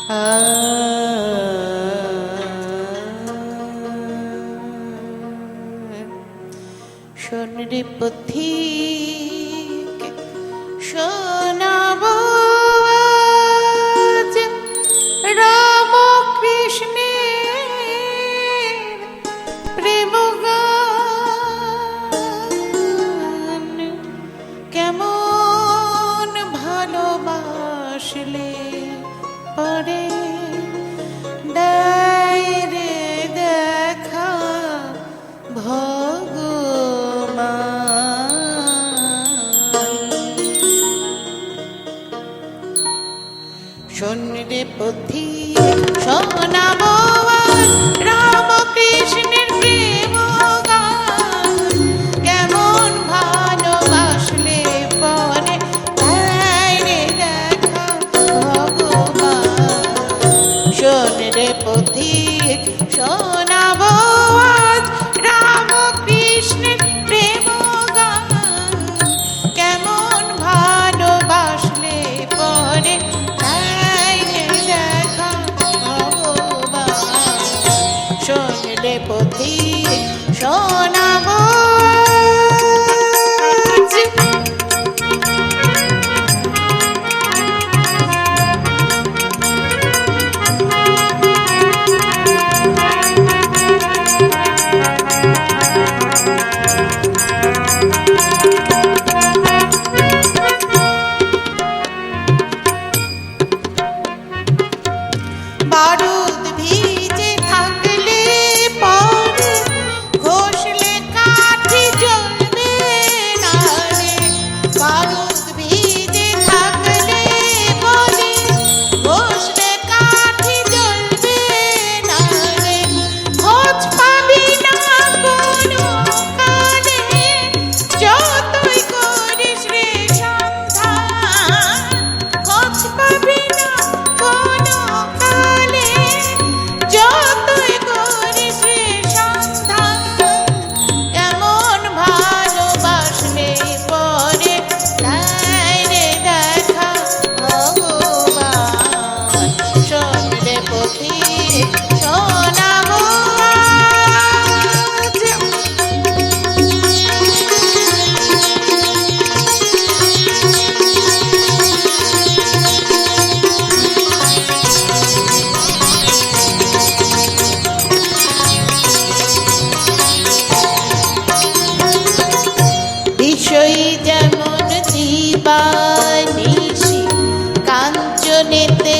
শোন রে পথিক শোনাবো আজ রাম কৃষ্ণের প্রেম গান। কেমন ভালোবাসলে পরে দেয় রে দেখা শোন রে পথিক শোনাবো রাম কৃষ্ণের প্রেম গান। কেমন ভালোবাসলে পরে দেয় রে দেখা ভগবান। শোন রে পথিক শোনাবো আজ রাম কৃষ্ণের প্রেম গান। কেমন ভালোবাসলে পরে শোনলে পথিক শোনাবো বারুদ ভিজে থাকলে পরে ঘষলে কাঠি জ্বলবে না রে। বারুদ ভিজে থাকলে পরে ঘষলে কাঠি জ্বলবে না রে। খোঁজ পাবি না কোনো কালে যতই করিস রে সন্ধান। খোঁজ পাবি না কোনো যতই করিস রে সন্ধান। কেমন ভালোবাসলে পরে দেয় রে দেখা ভগবান। শোন রে পথিক শোনাবো বিষয়ী যেমন দিবানিশি কাঞ্চনেতে